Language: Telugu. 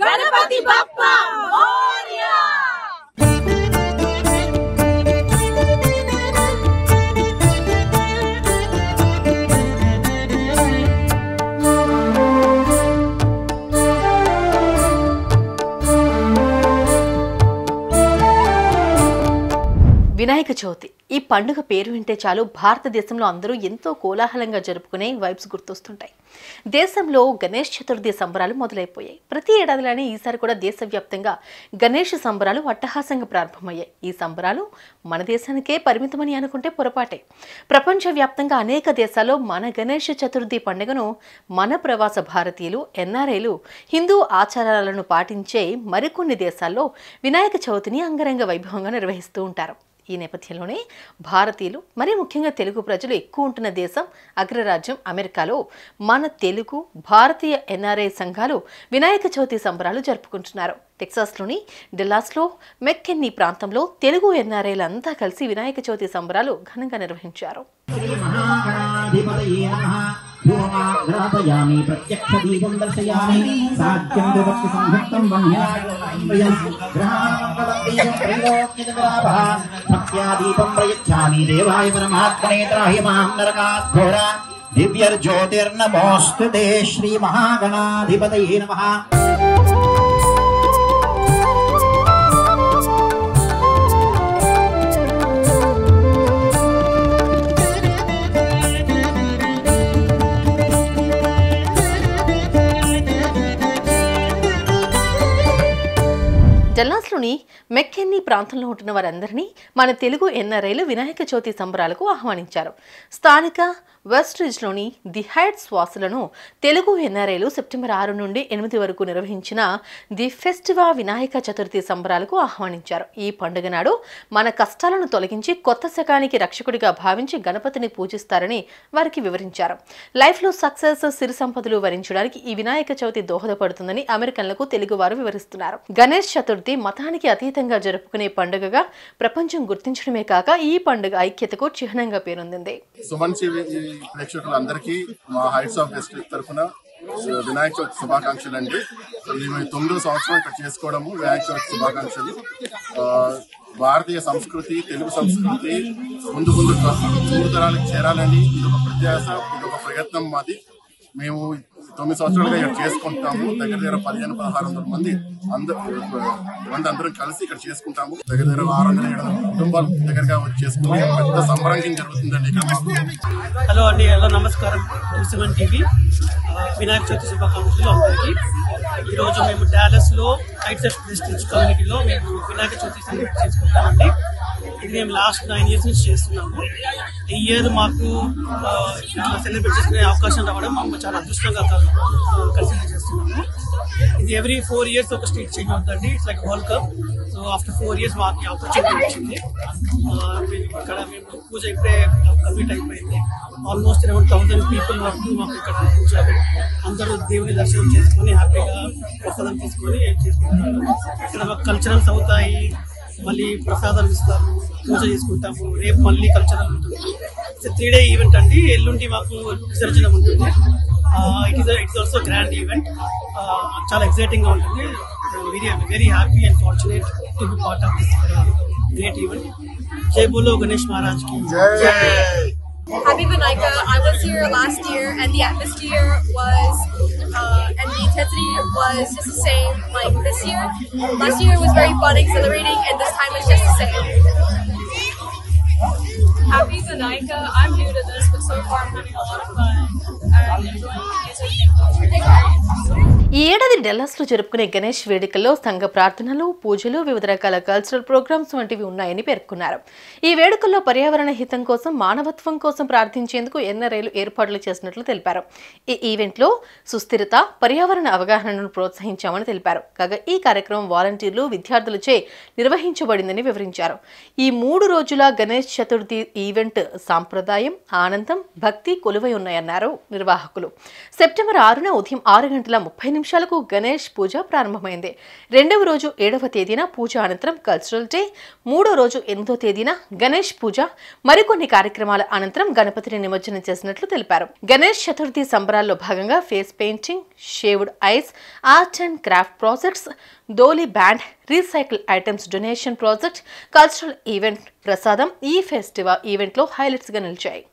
గణపతి బప్పా మోరియా. వినాయక చవితి ఈ పండుగ పేరు వింటే చాలు భారతదేశంలో అందరూ ఎంతో కోలాహలంగా జరుపుకునే వైబ్స్ గుర్తొస్తుంటాయి. దేశంలో గణేష్ చతుర్థి సంబరాలు మొదలైపోయాయి. ప్రతి ఏడాదిలానే ఈసారి కూడా దేశవ్యాప్తంగా గణేష్ సంబరాలు అట్టహాసంగా ప్రారంభమయ్యాయి. ఈ సంబరాలు మన దేశానికే పరిమితమని అనుకుంటే పొరపాటే. ప్రపంచవ్యాప్తంగా అనేక దేశాల్లో మన గణేష్ చతుర్థి పండుగను మన ప్రవాస భారతీయులు, ఎన్ఆర్ఐలు హిందూ ఆచారాలను పాటించే మరికొన్ని దేశాల్లో వినాయక చవితిని అంగరంగ వైభవంగా నిర్వహిస్తూ ఉంటారు. ఈ నేపథ్యంలోనే భారతీయులు, మరీ ముఖ్యంగా తెలుగు ప్రజలు ఎక్కువ ఉంటున్న దేశం అగ్రరాజ్యం అమెరికాలో మన తెలుగు భారతీయ ఎన్ఆర్ఐ సంఘాలు వినాయక చవితి సంబరాలు జరుపుకుంటున్నారు. టెక్సాస్లోని డెల్లాస్లో మెక్కెన్నీ ప్రాంతంలో తెలుగు ఎన్ఆర్ఐలంతా కలిసి వినాయక చవితి సంబరాలు ఘనంగా నిర్వహించారు. ప్రత్యక్ష దీపం దర్శయామి సాధ్యం విభక్తి సంయుక్తం భక్త్యాదీపం ప్రయచ్ఛామి దేవాయ పరమాత్మనే త్రాహి మాం నరకాఘోరా దివ్యర్జ్యోతిర్నమోస్తుతే శ్రీ మహాగణాధిపతయే నమః. డల్లాస్లోని మెక్కెన్నీ ప్రాంతంలో ఉంటున్న వారందరినీ మన తెలుగు ఎన్ఆర్ఐలు వినాయక చవితి సంబరాలకు ఆహ్వానించారు. స్థానిక వెస్ట్ రిజ్లోని ది హైట్స్ వాసులను తెలుగు ఎన్ఆర్ఐలు సెప్టెంబర్ 6 నుండి 8 వరకు నిర్వహించిన ది ఫెస్టివా వినాయక చతుర్థి సంబరాలకు ఆహ్వానించారు. ఈ పండుగ నాడు మన కష్టాలను తొలగించి కొత్త శకానికి రక్షకుడిగా భావించి గణపతిని పూజిస్తారని వారికి వివరించారు. లైఫ్లో సక్సెస్, సిరి సంపదలు వరించడానికి ఈ వినాయక చవితి దోహదపడుతుందని అమెరికన్లకు తెలుగువారు వివరిస్తున్నారు. గణేష్ చతుర్థి మతానికి అతీతంగా జరుపుకునే పండుగగా ప్రపంచం గుర్తించడమే కాక ఈ పండుగ ఐక్యతకు చిహ్నంగా పేరొందింది. ప్రేక్షకులందరికీ మా హైట్స్ ఆఫ్ వెస్ట్ తరఫున వినాయక చవితి శుభాకాంక్షలు అండి. మేము 9వ సంవత్సరం ఇక్కడ చేసుకోవడము వినాయక చవితి శుభాకాంక్షలు. భారతీయ సంస్కృతి, తెలుగు సంస్కృతి ముందు తరాలకు చేరాలని ఇదొక ప్రత్యాశ, ఇదొక ప్రయత్నం మాది. మేము 9 సంవత్సరాలుగా ఇక్కడ చేసుకుంటాము. దగ్గర 1500-1600 మంది అందరం కలిసి ఇక్కడ చేసుకుంటాము. దగ్గర 600-700 కుటుంబాలు దగ్గరగా వచ్చి చేసుకుని పెద్ద సంబరంగా జరుగుతుందండి ఇక్కడ. హలో అండి, హలో నమస్కారం. న్యూస్7 టీవీ వినాయక చవితి శుభాకాంక్షలు అందరికీ. ఈరోజు మేము డాలస్లో హైట్స్ ఆఫ్ వెస్ట్ కమ్యూనిటీలో మేము వినాయక చవితి సెలబ్రేట్ చేసుకుంటామండి. ఇది మేము లాస్ట్ 9 years నుంచి చేస్తున్నాము. ఈ ఇయర్ మాకు సెలబ్రేట్ చేసుకునే అవకాశం రావడం మాకు చాలా అదృష్టంగా కన్సిడర్ చేస్తున్నాము. ఇది ఎవ్రీ 4 years ఒక స్టేట్ చేంజ్ అవుతుందండి. It's like world cup. So after 4 years మాకు ఆపర్చునిటీ వచ్చింది. ఇక్కడ మేము పూజ ఇప్పుడే కంప్లీట్ అయిపోయింది. ఆల్మోస్ట్ అరౌండ్ 1000 people వరకు మాకు ఇక్కడ వచ్చారు. అందరూ దేవుని దర్శనం చేసుకొని హ్యాపీగా ప్రసాదం తీసుకొని చేసుకుంటారు. ఇక్కడ మాకు కల్చరల్స్ అవుతాయి, మళ్ళీ ప్రసాదాలు ఇస్తారు, పూజ చేసుకుంటాము. రేపు మళ్ళీ కల్చరల్ ఉంటుంది. ఇట్స్ 3 day ఈవెంట్ అండి. ఎల్లుండి మాకు విసర్జన ఉంటుంది. It's also grand event. చాలా ఎక్సైటింగ్ గా ఉంటుంది. Very happy and fortunate to be part of this great event. జై బోలో గణేష్ మహారాజ్ కి జై. Happy Vinayaka. I was here last year and the atmosphere was and the intensity was just the same like this year. Last year was very fun, exhilarating, and this time is just the same. Happy Vinayaka. I'm new to this, but so far I'm having a lot of fun and enjoying the music. ఈ ఏడాది డెల్లాస్లో జరుపుకునే గణేష్ వేడుకల్లో సంఘ ప్రార్థనలు, పూజలు, వివిధ రకాల కల్చరల్ ప్రోగ్రామ్స్ వంటివి ఉన్నాయని పేర్కొన్నారు. ఈ వేడుకల్లో పర్యావరణ హితం కోసం, మానవత్వం కోసం ప్రార్థించేందుకు ఎన్ఆర్ఐలు ఏర్పాట్లు చేసినట్లు తెలిపారు. ఈ ఈవెంట్లో సుస్థిరత, పర్యావరణ అవగాహనను ప్రోత్సహించామని తెలిపారు. కాగా ఈ కార్యక్రమం వాలంటీర్లు, విద్యార్థులచే నిర్వహించబడిందని వివరించారు. ఈ 3 రోజుల గణేష్ చతుర్థి ఈవెంట్ సాంప్రదాయం, ఆనందం, భక్తి కొలువై ఉన్నాయన్నారు నిర్వాహకులు. సెప్టెంబర్ 6న ఉదయం 6 గంటల 10:30 గణేష్ పూజ ప్రారంభమైంది. రెండవ రోజు 7వ తేదీన పూజ అనంతరం కల్చరల్ డే, మూడో రోజు 8వ తేదీన గణేష్ పూజ, మరికొన్ని కార్యక్రమాల అనంతరం గణపతిని నిమజ్జనం చేసినట్లు తెలిపారు. గణేష్ చతుర్థి సంబరాల్లో భాగంగా face painting, shaved ice, art and craft projects, డోలీ band, recycle items donation project, cultural event prasadam ఈ ఫెస్టివల్ ఈవెంట్లో హైలైట్స్ గా నిలిచాయి.